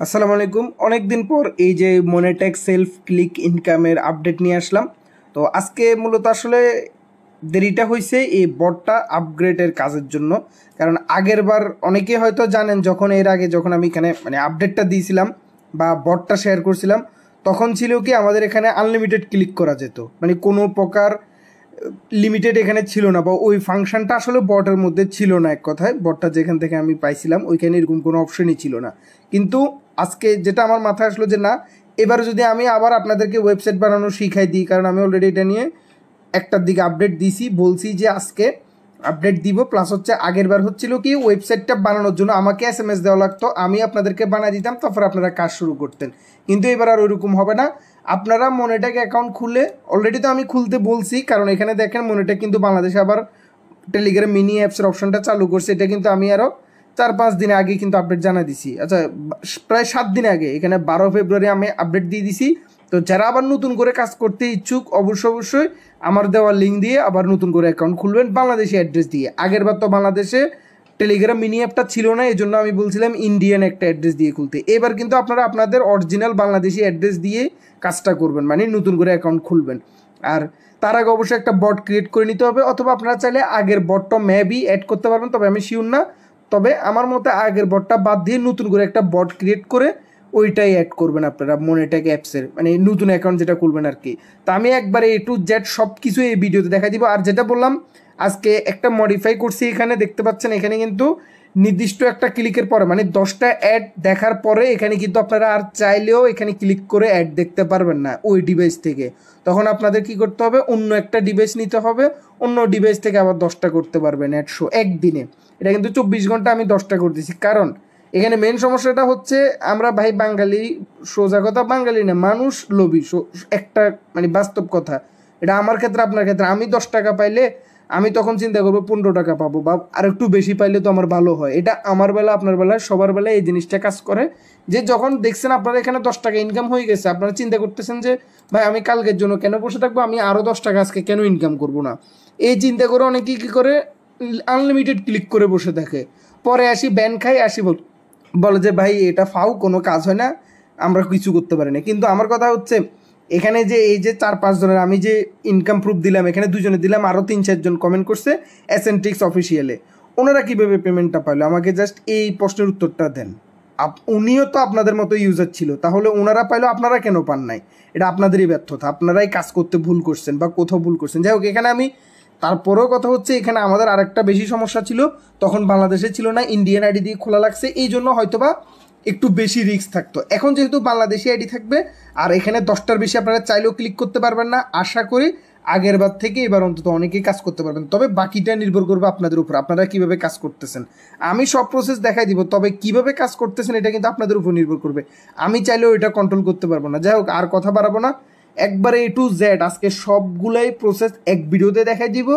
আসসালামু আলাইকুম। অনেক দিন পর এই যে মনেটেক সেলফ ক্লিক ইনকামের আপডেট নিয়ে আসলাম। তো আজকে মূলত আসলে দেরিটা হয়েছে এই বটটা আপগ্রেডের কাজের জন্য। কারণ আগের বার অনেকে হয়তো জানেন, যখন এর আগে যখন আমি এখানে আপডেটটা দিয়েছিলাম বা বটটা শেয়ার করছিলাম, তখন ছিল কি আমাদের এখানে আনলিমিটেড ক্লিক করা যেত, কোনো প্রকার লিমিটেড এখানে ছিল না, বা ওই ফাংশনটা আসলে বটের মধ্যে ছিল না। এক কথায় বটটা যেখান থেকে আমি পাইছিলাম ওইখানে এরকম কোনো অপশনই ছিল না। কিন্তু আজকে যেটা আমার মাথায় আসলো যে না, এবার যদি আমি আবার আপনাদেরকে ওয়েবসাইট বানানো শিখাই দিই, কারণ আমি অলরেডি এটা নিয়ে একটার দিকে আপডেট দিছি, বলছি যে আজকে আপডেট দিব। প্লাস হচ্ছে আগের বার হচ্ছিল কি ওয়েবসাইটটা বানানোর জন্য আমাকে SMS দেওয়া লাগতো, আমি আপনাদেরকে বানিয়ে দিতাম, তারপর আপনারা কাজ শুরু করতেন। কিন্তু এবার আর ওইরকম হবে না। আপনারা মনেটেক অ্যাকাউন্ট খুলে, অলরেডি তো আমি খুলতে বলছি, কারণ এখানে দেখেন মনেটেক কিন্তু বাংলাদেশে আবার টেলিগ্রাম মিনি অ্যাপসের অপশনটা চালু করছে। এটা কিন্তু আমি আরও 4-5 দিন আগে কিন্তু আপডেট জানা দিছি। আচ্ছা, প্রায় 7 দিন আগে, এখানে 12 ফেব্রুয়ারি আমি আপডেট দিয়ে দিছি। তো যারা আবার নতুন করে কাজ করতে ইচ্ছুক অবশ্যই আমার দেওয়া লিঙ্ক দিয়ে আবার নতুন করে অ্যাকাউন্ট খুলবেন বাংলাদেশি অ্যাড্রেস দিয়ে। আগের বার তো বাংলাদেশে টেলিগ্রাম মিনি অ্যাপটা ছিল না, এই জন্য আমি বলছিলাম ইন্ডিয়ান একটা অ্যাড্রেস দিয়ে খুলতে। এবার কিন্তু আপনারা আপনাদের অরিজিনাল বাংলাদেশি অ্যাড্রেস দিয়ে কাজটা করবেন, নতুন করে অ্যাকাউন্ট খুলবেন। আর তার আগে অবশ্যই একটা বট ক্রিয়েট করে নিতে হবে, অথবা আপনারা চাইলে আগের বটটা মেবি অ্যাড করতে পারবেন, তবে আমি শিওর না। তবে আমার মতে আগের বটটা বাদ দিয়ে নতুন করে একটা বট ক্রিয়েট করে ওইটাই অ্যাড করবেন আপনারা মনেটেক অ্যাপসের, নতুন অ্যাকাউন্ট যেটা খুলবেন আর কি। তা আমি একবারে A to Z সব কিছু এই ভিডিওতে দেখা দিব। আর যেটা বললাম, আজকে একটা মডিফাই করছি, এখানে দেখতে পাচ্ছেন, এখানে কিন্তু নির্দিষ্ট একটা ক্লিকের পরে 10টা অ্যাড দেখার পরে এখানে কিন্তু আপনারা আর চাইলেও এখানে ক্লিক করে অ্যাড দেখতে পারবেন না ওই ডিভাইস থেকে। তখন আপনাদের কি করতে হবে, অন্য একটা ডিভাইস নিতে হবে, অন্য ডিভাইস থেকে আবার 10টা করতে পারবেন অ্যাড শো একদিনে। এটা কিন্তু 24 ঘন্টা আমি 10টা করতেছি, কারণ এখানে মেন সমস্যাটা হচ্ছে আমরা ভাই বাঙালি, সোজা কথা বাঙালি না, মানুষ লোভী। একটা বাস্তব কথা, এটা আমার ক্ষেত্রে আপনার ক্ষেত্রে। আমি 10 টাকা পাইলে আমি তখন চিন্তা করবো 15 টাকা পাবো, বা আর একটু বেশি পাইলে তো আমার ভালো হয়। এটা আমার বেলা, আপনার বেলা, সবার বেলায় এই জিনিসটা কাজ করে। যে যখন দেখছেন আপনার এখানে 10 টাকা ইনকাম হয়ে গেছে, আপনারা চিন্তা করতেছেন যে ভাই আমি কালকের জন্য কেন বসে থাকবো, আমি আরও 10 টাকা আজকে কেন ইনকাম করবো না। এই চিন্তা করে অনেকেই কী করে, আনলিমিটেড ক্লিক করে বসে থাকে। পরে আসি ব্যান খাই, আসি বলে যে ভাই এটা ফাউ, কোনো কাজ হয় না, আমরা কিছু করতে পারি না। কিন্তু আমার কথা হচ্ছে, এখানে যে এই যে 4-5 জনের আমি যে ইনকাম প্রুফ দিলাম, এখানে 2 জনে দিলাম, আরও 3-4 জন কমেন্ট করছে অ্যাসেন্টিক্স অফিসিয়ালে। ওনারা কীভাবে পেমেন্টটা পাইলো, আমাকে জাস্ট এই প্রশ্নের উত্তরটা দেন। উনিও তো আপনাদের মতো ইউজার ছিল, তাহলে ওনারা পাইলো, আপনারা কেন পান নাই? এটা আপনাদেরই ব্যর্থতা, আপনারাই কাজ করতে ভুল করছেন বা কোথাও ভুল করছেন। যাই হোক, এখানে আমি তারপরেও কথা হচ্ছে, এখানে আমাদের আরেকটা বেশি সমস্যা ছিল, তখন বাংলাদেশে ছিল না, ইন্ডিয়ান আইডি দিয়ে খোলা লাগছে, এই জন্য হয়তোবা একটু বেশি রিস্ক থাকতো। এখন যেহেতু বাংলাদেশি আইডি থাকবে, আর এখানে 10টার বেশি আপনারা চাইলেও ক্লিক করতে পারবেন না। আশা করি আগের বার থেকে এবার অন্তত অনেকেই কাজ করতে পারবেন, তবে বাকিটা নির্ভর করবে আপনাদের উপর, আপনারা কীভাবে কাজ করতেছেন। আমি সব প্রসেস দেখাই দিব, তবে কীভাবে কাজ করতেছেন এটা কিন্তু আপনাদের উপর নির্ভর করবে। আমি চাইলেও এটা কন্ট্রোল করতে পারবো না। যাই হোক, আর কথা বাড়াবো না, একবারে A to Z আজকে সবগুলাই প্রসেস এক ভিডিওতে দেখাই দিব।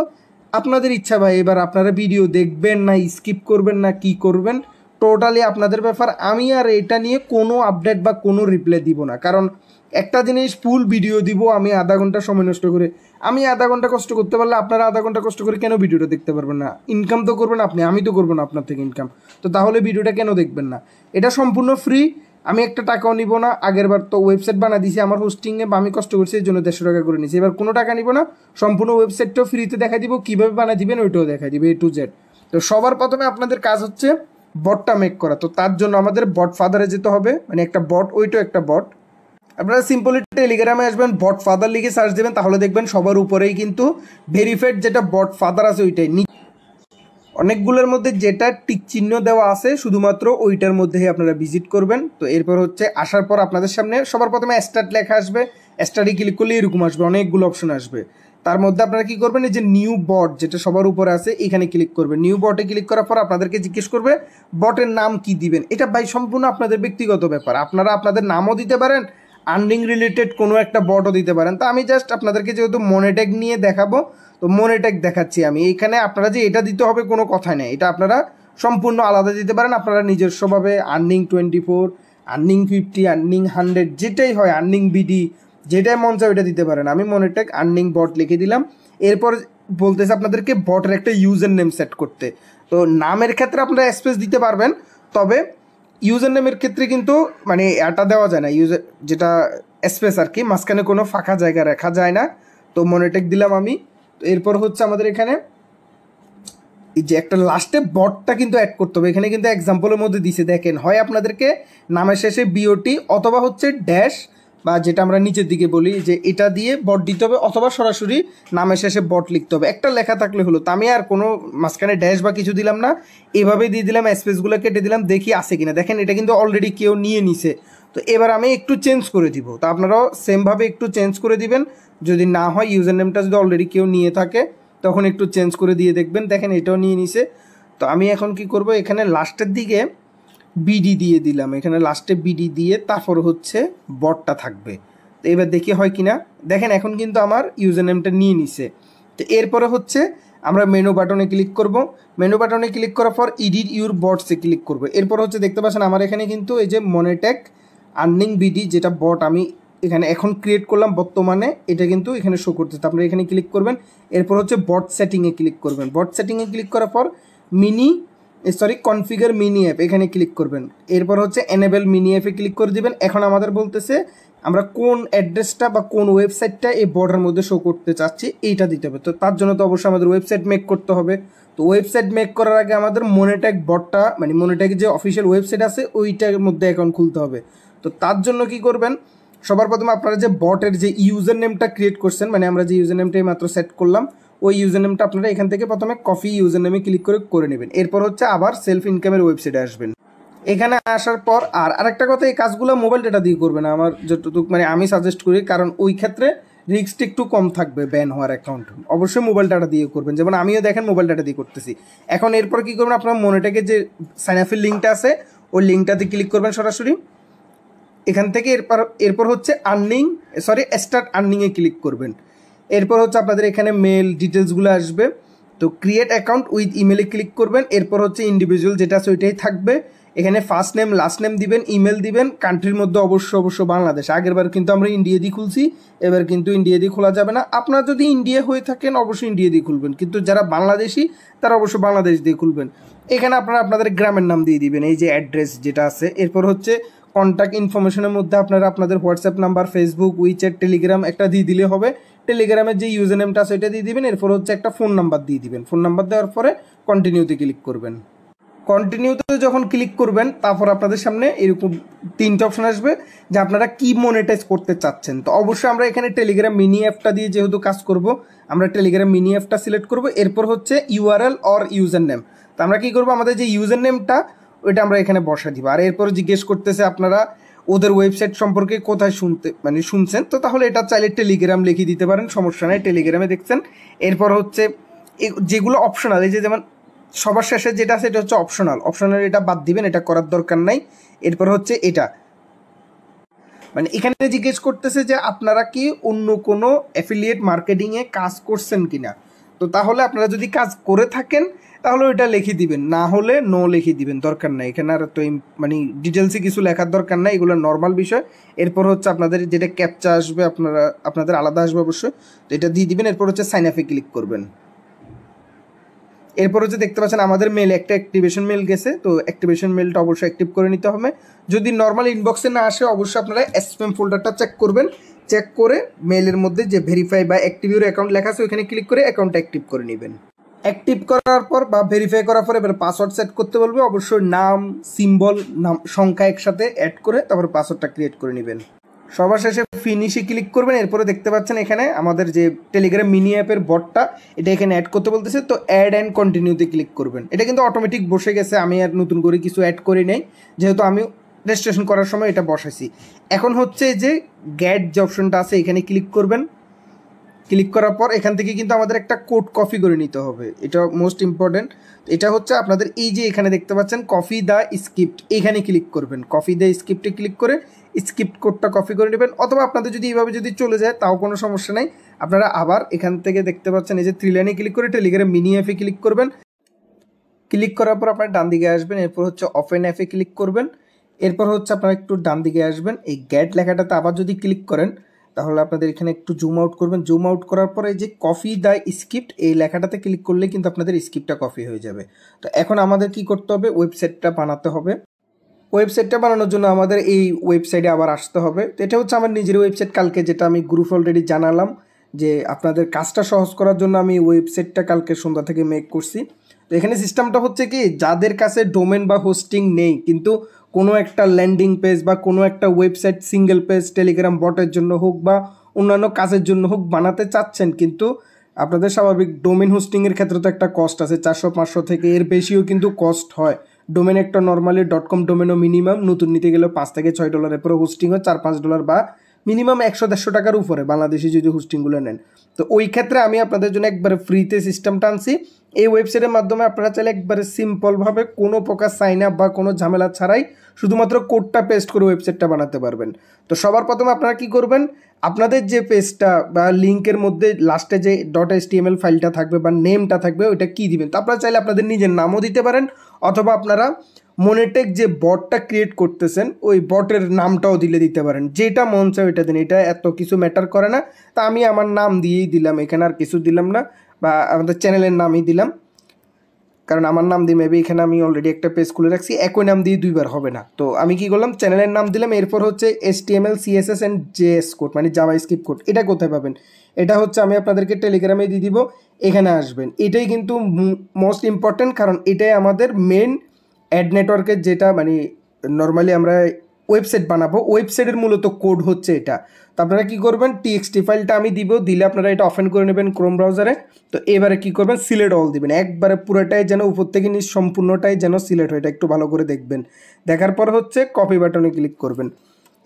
আপনাদের ইচ্ছা ভাই, এবার আপনারা ভিডিও দেখবেন না স্কিপ করবেন না কি করবেন, টোটালি আপনাদের ব্যাপার। আমি আর এটা নিয়ে কোনো আপডেট বা কোনো রিপ্লাই দিব না, কারণ একটা জিনিস ফুল ভিডিও দিব আমি আধা ঘন্টা সময় নষ্ট করে। আমি আধা ঘন্টা কষ্ট করতে পারলে আপনারা আধা ঘন্টা কষ্ট করে কেন ভিডিওটা দেখতে পারবেন না? ইনকাম তো করবেন আপনি, আমি তো করবো না আপনার থেকে ইনকাম, তো তাহলে ভিডিওটা কেন দেখবেন না? এটা সম্পূর্ণ ফ্রি, আমি একটা টাকাও নিব না। আগের বার তো ওয়েবসাইট বানা দিয়েছি আমার হোস্টিংয়ে, বা আমি কষ্ট করছি এই জন্য 150 টাকা করে নিয়েছি। এবার কোনো টাকা নিব না, সম্পূর্ণ ওয়েবসাইটটাও ফ্রিতে দেখা দিব, কীভাবে বানা দিবেন ওইটাও দেখা দিবে A to Z। তো সবার প্রথমে আপনাদের কাজ হচ্ছে বটটা মেক করা। তো তার জন্য আমাদের বট ফাদারে যেতে হবে, একটা বট, ওইটাও একটা বট। আপনারা সিম্পলি টেলিগ্রামে আসবেন, বট ফাদার লিখে সার্চ দেবেন, তাহলে দেখবেন সবার উপরেই কিন্তু ভেরিফাইড যেটা বট ফাদার আছে ওইটাই। অনেকগুলোর মধ্যে যেটা টিক চিহ্ন দেওয়া আছে শুধুমাত্র ওইটার মধ্যেই আপনারা ভিজিট করবেন। তো এরপর হচ্ছে আসার পর আপনাদের সামনে সবার প্রথমে স্টার্ট লেখা আসবে, স্টার্টে ক্লিক করলে এরকম আসবে, অনেকগুলো অপশন আসবে। তার মধ্যে আপনারা কী করবেন, এই যে নিউ বট যেটা সবার উপরে আছে এখানে ক্লিক করবেন। নিউ বটে ক্লিক করার পর আপনাদেরকে জিজ্ঞেস করবে বটের নাম কি দিবেন। এটা ভাই সম্পূর্ণ আপনাদের ব্যক্তিগত ব্যাপার, আপনারা আপনাদের নামও দিতে পারেন, আর্নিং রিলেটেড কোনো একটা বটও দিতে পারেন। তো আমি জাস্ট আপনাদেরকে যেহেতু মনেটেক নিয়ে দেখাবো, তো মনেটেক দেখাচ্ছি আমি। এইখানে আপনারা যে এটা দিতে হবে কোনো কথা নেই, এটা আপনারা সম্পূর্ণ আলাদা দিতে পারেন। আপনারা নিজস্বভাবে আর্নিং 24, আর্নিং 50, আর্নিং 100, যেটাই হয়, আর্নিং বিডি, যেটাই মন চায় ওইটা দিতে পারেন। আমি মনেটেক আর্নিং বট লিখে দিলাম। এরপর বলতেছে আপনাদেরকে বটের একটা ইউজার নেম সেট করতে। তো নামের ক্ষেত্রে আপনারা স্পেস দিতে পারবেন, তবে ইউজার নেমের ক্ষেত্রে কিন্তু মানে এটা দেওয়া যায় না, ইউজার যেটা স্পেস আর কি, মাঝখানে কোনো ফাঁকা জায়গা রাখা যায় না। তো মনিটেক দিলাম আমি। তো এরপর হচ্ছে আমাদের এখানে এই যে একটা লাস্টে বটটা কিন্তু অ্যাড করতে হবে। এখানে কিন্তু এক্সাম্পলের মধ্যে দিছে, দেখেন, হয় আপনাদেরকে নামের শেষে বিওটি অথবা হচ্ছে ড্যাশ, বা যেটা আমরা নিচের দিকে বলি যে এটা দিয়ে বট দিতে হবে, অথবা সরাসরি নামের শেষে বট লিখতে হবে। একটা লেখা থাকলে হলো। তো আমি আর কোনো মাঝখানে ড্যাশ বা কিছু দিলাম না, এভাবেই দিয়ে দিলাম, স্পেসগুলো কেটে দিলাম, দেখি আছে কিনা। দেখেন এটা কিন্তু অলরেডি কেউ নিয়ে নিছে। তো এবার আমি একটু চেঞ্জ করে দিব। তো আপনারাও সেমভাবে একটু চেঞ্জ করে দিবেন। যদি না হয়, ইউজার নেমটা যদি অলরেডি কেউ নিয়ে থাকে তখন একটু চেঞ্জ করে দিয়ে দেখবেন। দেখেন এটাও নিয়ে নিছে। তো আমি এখন কি করব, এখানে লাস্টের দিকে বিডি দিয়ে দিলাম, এখানে লাস্টে বিডি দিয়ে তারপর হচ্ছে বটটা থাকবে। তো এবার দেখি হয় কিনা। দেখেন এখন কিন্তু আমার ইউজার নেমটা নিয়ে নিছে। তো এরপরে হচ্ছে আমরা মেনু বাটনে ক্লিক করব। মেনু বাটনে ক্লিক করার পর এডিট ইউর বটসে ক্লিক করব। এরপর হচ্ছে দেখতে পাচ্ছেন আমার এখানে কিন্তু এই যে মনিটেক আর্নিং বিডি যেটা বট আমি এখানে এখন ক্রিয়েট করলাম বর্তমানে, এটা কিন্তু এখানে শো করতেছে। আপনারা এখানে ক্লিক করবেন। এরপর হচ্ছে বট সেটিংয়ে ক্লিক করবেন। বট সেটিংয়ে ক্লিক করার পর কনফিগার মিনি অ্যাপ এখানে ক্লিক করবেন। এরপর হচ্ছে এনেবল মিনি অ্যাপে ক্লিক করে দিবেন। এখন আমাদের বলতেছে আমরা কোন অ্যাড্রেসটা বা কোন ওয়েবসাইটটা এই বর্ডার মধ্যে শো করতে চাচ্ছি, এইটা দিতে হবে। তো তার জন্য তো অবশ্যই আমাদের ওয়েবসাইট মেক করতে হবে। তো ওয়েবসাইট মেক করার আগে আমাদের মনিটেক বটটা, মানে মনিটেক যে অফিসিয়াল ওয়েবসাইট আছে ওইটার মধ্যে অ্যাকাউন্ট খুলতে হবে। তো তার জন্য কি করবেন, সবার প্রথমে আপনারা যে বটের যে ইউজার নেমটা ক্রিয়েট করছেন, মানে আমরা যে ইউজার নেমটাই মাত্র সেট করলাম, ওই ইউজার নেমটা আপনারা এখান থেকে প্রথমে কপি ইউজার নেমে ক্লিক করে নেবেন। এরপর হচ্ছে আবার সেলফ ইনকামের ওয়েবসাইটে আসবেন। এখানে আসার পর আরেকটা কথা, এই কাজগুলো মোবাইল ডেটা দিয়ে করবেন আমার যতটুকু মানে আমি সাজেস্ট করি, কারণ ওই ক্ষেত্রে রিস্কটা একটু কম থাকবে ব্যান হওয়ার অ্যাকাউন্ট। অবশ্যই মোবাইল ডাটা দিয়ে করবেন, যেমন আমিও দেখেন মোবাইল ডাটা দিয়ে করতেছি। এখন এরপর কী করবেন, আপনার মনিটেকের যে সাইন আপের লিঙ্কটা আছে ওই লিঙ্কটাতে ক্লিক করবেন সরাসরি। এখান থেকে এরপর হচ্ছে স্টার্ট আর্নিংয়ে ক্লিক করবেন। এরপর হচ্ছে আপনাদের এখানে মেল ডিটেলসগুলো আসবে। তো ক্রিয়েট অ্যাকাউন্ট উইথ ইমেলে ক্লিক করবেন। এরপর হচ্ছে ইন্ডিভিজুয়াল যেটা আছে ওইটাই থাকবে। এখানে ফার্স্ট নেম লাস্ট নেম দিবেন, ইমেল দিবেন, কান্ট্রির মধ্যে অবশ্য বাংলাদেশ। আগেরবার কিন্তু আমরা ইন্ডিয়া দিয়ে খুলছি, এবার কিন্তু ইন্ডিয়া দিয়ে খোলা যাবে না। আপনারা যদি ইন্ডিয়া হয়ে থাকেন অবশ্যই ইন্ডিয়া দিয়ে খুলবেন, কিন্তু যারা বাংলাদেশি তারা অবশ্য বাংলাদেশ দিয়ে খুলবেন। এখানে আপনারা আপনাদের গ্রামের নাম দিয়ে দিবেন, এই যে অ্যাড্রেস যেটা আছে। এরপর হচ্ছে কন্ট্যাক্ট ইনফরমেশনের মধ্যে আপনারা আপনাদের WhatsApp number, Facebook, WeChat, Telegram একটা দিয়ে দিলে হবে। টেলিগ্রামের যে ইউজার নেমটা আছে ওইটা দিয়ে দিবেন। এরপর হচ্ছে একটা ফোন নাম্বার দিয়ে দিবেন। ফোন নাম্বার দেওয়ার পরে কন্টিনিউতে ক্লিক করবেন। কন্টিনিউতে যখন ক্লিক করবেন তারপর আপনাদের সামনে এরকম তিনটা অপশন আসবে যে আপনারা কি মনিটাইজ করতে চাচ্ছেন। তো অবশ্যই আমরা এখানে টেলিগ্রাম মিনি অ্যাপটা দিয়ে যেহেতু কাজ করব, আমরা টেলিগ্রাম মিনি অ্যাপটা সিলেক্ট করব। এরপর হচ্ছে ইউআরএল অর ইউজার নেম। তো আমরা কী করবো, আমাদের যে ইউজার নেমটা ওইটা আমরা এখানে বসা দিব। আর এরপর জিজ্ঞেস করতেছে আপনারা ওদের ওয়েবসাইট সম্পর্কে কোথায় শুনছেন। তো তাহলে এটা চাইলে টেলিগ্রাম লিখে দিতে পারেন, সমস্যা নেই, টেলিগ্রামে দেখছেন। এরপর হচ্ছে যেগুলো অপশনাল, এই যে যেমন সবার শেষে যেটা আছে এটা হচ্ছে অপশনাল, এটা বাদ দিবেন, এটা করার দরকার নাই। এরপর হচ্ছে এটা মানে এখানে জিজ্ঞেস করতেছে যে আপনারা কি অন্য কোনো অ্যাফিলিয়েট মার্কেটিংয়ে কাজ করছেন কিনা। তো তাহলে আপনারা যদি কাজ করে থাকেন তাহলে ওইটা লিখে দিবেন, না হলে নো লিখে দিবেন, দরকার নাই। এখানে আর তো মানে ডিটেলসে কিছু লেখার দরকার নাই, এগুলো নর্মাল বিষয়। এরপর হচ্ছে আপনাদের যেটা ক্যাপচা আসবে আপনাদের আলাদা আসবে অবশ্যই, তো এটা দিয়ে দিবেন। এরপর হচ্ছে সাইন আপে ক্লিক করবেন। এরপর হচ্ছে দেখতে পাচ্ছেন আমাদের মেল একটা অ্যাক্টিভেশন মেল গেছে। তো অ্যাক্টিভেশন মেলটা অবশ্যই অ্যাক্টিভ করে নিতে হবে। যদি নর্মাল ইনবক্সে না আসে অবশ্যই আপনারা স্প্যাম ফোল্ডারটা চেক করবেন। চেক করে মেলের মধ্যে যে ভেরিফাই বা অ্যাক্টিভ ইউর অ্যাকাউন্ট লেখা আছে ওইখানে ক্লিক করে অ্যাকাউন্টটা অ্যাক্টিভ করে নেবেন। অ্যাক্টিভ করার পর বা ভেরিফাই করার পর এবার পাসওয়ার্ড সেট করতে বলবে। অবশ্যই নাম, সিম্বল, নাম, সংখ্যা একসাথে অ্যাড করে তারপর পাসওয়ার্ডটা ক্রিয়েট করে নেবেন। সবার শেষে ফিনিশে ক্লিক করবেন। এরপরে দেখতে পাচ্ছেন এখানে আমাদের যে টেলিগ্রাম মিনি অ্যাপের বটটা এটা এখানে অ্যাড করতে বলতেছে। তো অ্যাড অ্যান্ড কন্টিনিউতে ক্লিক করবেন। এটা কিন্তু অটোমেটিক বসে গেছে, আমি আর নতুন করে কিছু অ্যাড করি নাই, যেহেতু আমি রেজিস্ট্রেশন করার সময় এটা বসাইছি। এখন হচ্ছে যে গ্যাট যে অপশনটা আছে এখানে ক্লিক করবেন। ক্লিক করার পর এখান থেকে কিন্তু আমাদের একটা কোড কপি করে নিতে হবে, এটা মোস্ট ইম্পর্টেন্ট। এটা হচ্ছে আপনাদের এই যে এখানে দেখতে পাচ্ছেন কপি দ্য স্ক্রিপ্ট, এখানে ক্লিক করবেন। কপি দ্য স্ক্রিপ্টে ক্লিক করে স্ক্রিপ্ট কোডটা কপি করে নেবেন, অথবা আপনাদের যদি এইভাবে যদি চলে যায় তাও কোনো সমস্যা নেই। আপনারা আবার এখান থেকে দেখতে পাচ্ছেন এই যে 3 লাইনে ক্লিক করে টেলিগ্রাম মিনি অ্যাপে ক্লিক করবেন। ক্লিক করার পর আপনার ডান দিকে আসবেন। এরপর হচ্ছে ওপেন অ্যাপে ক্লিক করবেন। এরপর হচ্ছে আপনারা একটু ডান দিকে আসবেন, এই গ্যাট লেখাটাতে আবার যদি ক্লিক করেন তাহলে আপনাদের এখানে একটু জুম আউট করবেন। জুম আউট করার পরে এই যে কপি দ্য স্ক্রিপ্ট এই লেখাটাতে ক্লিক করলে কিন্তু আপনাদের স্ক্রিপ্টটা কপি হয়ে যাবে। তো এখন আমাদের কি করতে হবে, ওয়েবসাইটটা বানাতে হবে। ওয়েবসাইটটা বানানোর জন্য আমাদের এই ওয়েবসাইটে আবার আসতে হবে। তো এটা হচ্ছে আমার নিজের ওয়েবসাইট, কালকে যেটা আমি গ্রুপ অলরেডি জানালাম যে আপনাদের কাজটা সহজ করার জন্য আমি ওয়েবসাইটটা কালকে সন্ধ্যা থেকে মেক করছি। তো এখানে সিস্টেমটা হচ্ছে কি, যাদের কাছে ডোমেন বা হোস্টিং নেই কিন্তু কোনো একটা ল্যান্ডিং পেজ বা কোনো একটা ওয়েবসাইট সিঙ্গেল পেজ টেলিগ্রাম বটের জন্য হোক বা অন্যান্য কাজের জন্য হোক বানাতে চাচ্ছেন, কিন্তু আপনাদের স্বাভাবিক ডোমেন হোস্টিংয়ের ক্ষেত্রে তো একটা কস্ট আছে, 400-500 থেকে এর বেশিও কিন্তু কস্ট হয়। ডোমেন একটা নর্মালি .com ডোমেনও মিনিমাম নতুন নিতে গেলেও $5 থেকে $6 পরে হোস্টিং হয় $4-5 বা মিনিমাম 100-150 টাকার উপরে বাংলাদেশি যদি হোস্টিংগুলো নেন। তো ওই ক্ষেত্রে আমি আপনাদের জন্য একবারে ফ্রিতে সিস্টেমটা আনছি। এই ওয়েবসাইটের মাধ্যমে আপনারা চাইলে একবারে সিম্পলভাবে কোনো প্রকার সাইন আপ বা কোনো ঝামেলা ছাড়াই শুধুমাত্র কোডটা পেস্ট করে ওয়েবসাইটটা বানাতে পারবেন। তো সবার প্রথমে আপনারা কি করবেন, আপনাদের যে পেজটা বা লিঙ্কের মধ্যে লাস্টে যে .html ফাইলটা থাকবে বা নেমটা থাকবে ওইটা কী দিবেন। তো আপনারা চাইলে আপনাদের নিজের নামও দিতে পারেন, অথবা আপনারা মনেটেক যে বটটা ক্রিয়েট করতেছেন ওই বটের নামটাও দিতে পারেন, যেটা মন চায় ওইটা দিন, এটা এত কিছু ম্যাটার করে না। তা আমি আমার নাম দিয়েই দিলাম, এখানে আর কিছু দিলাম না, বা আমাদের চ্যানেলের নামই দিলাম, কারণ আমার নাম দিয়ে মেবি এখানে আমি অলরেডি একটা পেজ খুলে রাখছি, একই নাম দিয়ে দুইবার হবে না। তো আমি কি করলাম, চ্যানেলের নাম দিলাম, এরপর হচ্ছে HTML CSS and JS code মানে জাভাস্ক্রিপ্ট কোড। এটা কোথায় পাবেন, এটা হচ্ছে আমি আপনাদেরকে টেলিগ্রামে দিয়ে দিব, এখানে আসবেন। এটাই কিন্তু মোস্ট ইম্পর্ট্যান্ট, কারণ এটাই আমাদের মেন অ্যাড নেটওয়ার্কের, যেটা মানে নর্মালি আমরা ওয়েবসাইট বানাবো, ওয়েবসাইটের মূলত কোড হচ্ছে এটা। তো আপনারা কী করবেন, TXT ফাইলটা আমি দিব, দিলে আপনারা এটা ওপেন করে নেবেন ক্রোম ব্রাউজারে। তো এবারে কী করবেন, সিলেক্ট অল দিবেন, একবারে পুরোটাই যেন উপর থেকে নিচ সম্পূর্ণটাই যেন সিলেক্ট হয়, এটা একটু ভালো করে দেখবেন। দেখার পর হচ্ছে কপি বাটনে ক্লিক করবেন।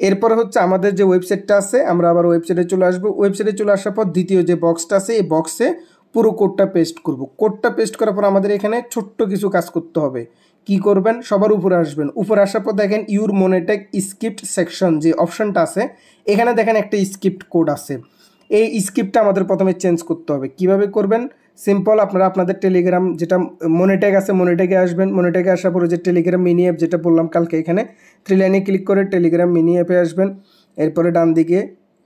এরপরে হচ্ছে আমাদের যে ওয়েবসাইটটা আছে, আমরা আবার ওয়েবসাইটে চলে আসবো। ওয়েবসাইটে চলে আসার পর দ্বিতীয় যে বক্সটা আছে এই বক্সে পুরো কোডটা পেস্ট করব। কোডটা পেস্ট করার পর আমাদের এখানে ছোট্ট কিছু কাজ করতে হবে। কি করবেন, সবার উপরে আসবেন, উপরে আসার পর দেখেন ইউর মনেটেক স্ক্রিপ্ট সেকশন যে অপশনটা আছে, এখানে দেখেন একটা স্ক্রিপ্ট কোড আছে। এই স্ক্রিপ্টটা আমাদের প্রথমে চেঞ্জ করতে হবে। কিভাবে করবেন, সিম্পল, আপনারা আপনাদের টেলিগ্রাম যেটা মনেটেক আছে মনেটেকে আসবেন। মনেটেকে আসার পরে যে টেলিগ্রাম মিনি অ্যাপ যেটা বললাম কালকে, এখানে 3 লাইনে ক্লিক করে টেলিগ্রাম মিনি অ্যাপে আসবেন। এরপরে ডান দিকে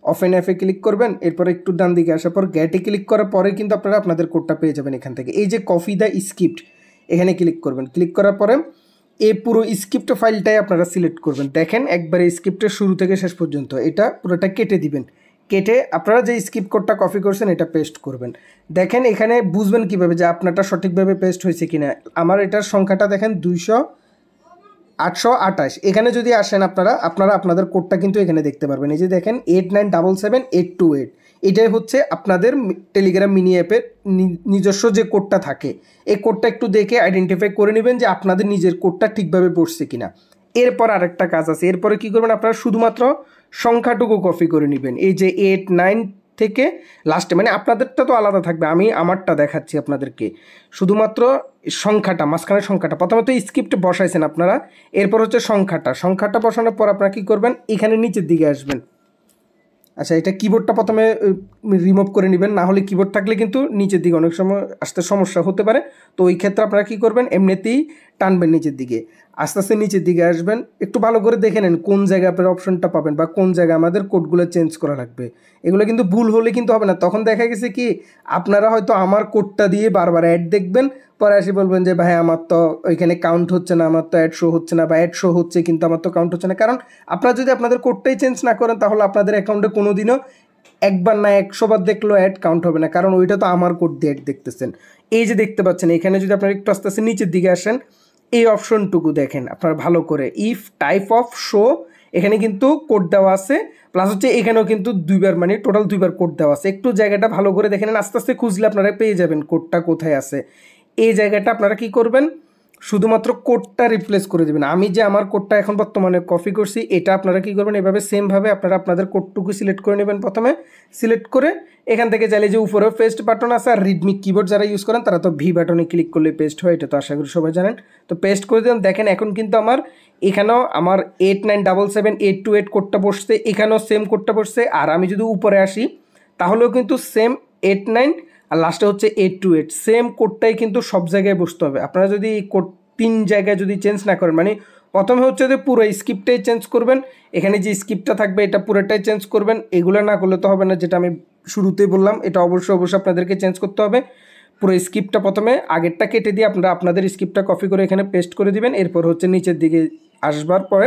ওপেন অ্যাপে ক্লিক করবেন, এরপরে একটু ডান দিকে আসার পর গেটে ক্লিক করার পরে কিন্তু আপনারা আপনাদের কোডটা পেয়ে যাবেন এখান থেকে। এই যে কপি দ্য স্ক্রিপ্ট এখানে ক্লিক করবেন। ক্লিক করার পরে এই পুরো স্ক্রিপ্ট ফাইলটাই আপনারা সিলেক্ট করবেন। দেখেন একবারে স্ক্রিপ্টের শুরু থেকে শেষ পর্যন্ত এটা পুরোটা কেটে দিবেন। কেটে আপনারা যে স্ক্রিপ্ট কোডটা কপি করছেন এটা পেস্ট করবেন। দেখেন এখানে বুঝবেন কীভাবে যে আপনারটা সঠিকভাবে পেস্ট হয়েছে কিনা। আমার এটার সংখ্যাটা দেখেন 828। এখানে যদি আসেন আপনারা আপনাদের কোডটা কিন্তু এখানে দেখতে পারবেন। এই যে দেখেন 8977828, এটাই হচ্ছে আপনাদের টেলিগ্রাম মিনি অ্যাপের নিজস্ব যে কোডটা থাকে। এই কোডটা একটু দেখে আইডেন্টিফাই করে নেবেন যে আপনাদের নিজের কোডটা ঠিকভাবে পড়ছে কিনা। এরপর আরেকটা কাজ আছে, এরপরে কী করবেন, আপনারা শুধুমাত্র সংখ্যাটুকু কপি করে নেবেন। এই যে 8-9 থেকে লাস্টে, মানে আপনাদেরটা তো আলাদা থাকবে, আমি আমারটা দেখাচ্ছি আপনাদেরকে। শুধুমাত্র সংখ্যাটা, মাঝখানের সংখ্যাটা প্রথমত স্ক্রিপ্ট বসাইছেন আপনারা, এরপর হচ্ছে সংখ্যাটা বসানোর পর আপনারা কী করবেন, এখানে নিচের দিকে আসবেন। আচ্ছা, এটা কিবোর্ডটা প্রথমে রিমুভ করে নেবেন, না হলে কিবোর্ড থাকলে কিন্তু নিচের দিকে অনেক সময় আসতে সমস্যা হতে পারে। তো ওই ক্ষেত্রে আপনারা কী করবেন, এমনিতেই টানবেন নিচের দিকে, আস্তে আস্তে নিচের দিকে আসবেন। একটু ভালো করে দেখে নেন কোন জায়গায় আপনার অপশনটা পাবেন বা কোন জায়গায় আমাদের কোডগুলো চেঞ্জ করা লাগবে। এগুলো কিন্তু ভুল হলে কিন্তু হবে না। তখন দেখা গেছে কি, আপনারা হয়তো আমার কোডটা দিয়ে বারবার অ্যাড দেখবেন, পরে এসে বলবেন যে ভাই আমার তো ওইখানে কাউন্ট হচ্ছে না, আমার তো অ্যাড শো হচ্ছে না, বা অ্যাড শো হচ্ছে কিন্তু আমার তো কাউন্ট হচ্ছে না। কারণ আপনারা যদি আপনাদের কোডটাই চেঞ্জ না করেন তাহলে আপনাদের অ্যাকাউন্টে কোনো দিনও একবার না 100 বার দেখলেও অ্যাড কাউন্ট হবে না, কারণ ওইটা তো আমার কোড দিয়ে অ্যাড দেখতেছেন। এই যে দেখতে পাচ্ছেন এখানে যদি আপনারা একটু আস্তে আস্তে নিচের দিকে আসেন, এই অপশনটুকু দেখেন আপনারা ভালো করে, ইফ টাইপ অফ শো, এখানে কিন্তু কোড দেওয়া আছে, প্লাস হচ্ছে এখানেও কিন্তু দুইবার, মানে টোটাল 2বার কোড দেওয়া আছে। একটু জায়গাটা ভালো করে দেখে নেন, আস্তে আস্তে খুঁজলে আপনারা পেয়ে যাবেন কোডটা কোথায় আছে। এই জায়গাটা আপনারা কি করবেন, শুধুমাত্র কোডটা রিপ্লেস করে দেবেন। আমি যে আমার কোডটা এখন বর্তমানে কপি করছি, এটা আপনারা কী করবেন, এভাবে সেমভাবে আপনারা আপনাদের কোডটুকু সিলেক্ট করে নেবেন। প্রথমে সিলেক্ট করে এখান থেকে চাইলে যে উপরেও পেস্ট বাটন আছে, আর রিডমি কিবোর্ড যারা ইউজ করেন তারা তো ভি বাটনে ক্লিক করলে পেস্ট হয়, এটা তো আশা করি সবাই জানেন। তো পেস্ট করে দিলাম। দেখেন এখন কিন্তু আমার এখানেও আমার 8977828 কোডটা বসছে, এখানেও সেম কোডটা বসছে। আর আমি যদি উপরে আসি তাহলেও কিন্তু সেম 89 আর লাস্টে হচ্ছে 828, সেম কোডটাই কিন্তু সব জায়গায় বসতে হবে। আপনারা যদি এই কোড 3 জায়গায় যদি চেঞ্জ না করেন, মানে প্রথমে হচ্ছে যে পুরো স্ক্রিপ্টটাই চেঞ্জ করবেন, এখানে যে স্ক্রিপ্টটা থাকবে এটা পুরোটাই চেঞ্জ করবেন। এগুলো না করলে তো হবে না, যেটা আমি শুরুতেই বললাম, এটা অবশ্যই আপনাদেরকে চেঞ্জ করতে হবে। পুরো স্ক্রিপ্টটা প্রথমে আগেরটা কেটে দিয়ে আপনারা আপনাদের স্ক্রিপ্টটা কপি করে এখানে পেস্ট করে দিবেন। এরপর হচ্ছে নিচের দিকে আসবার পরে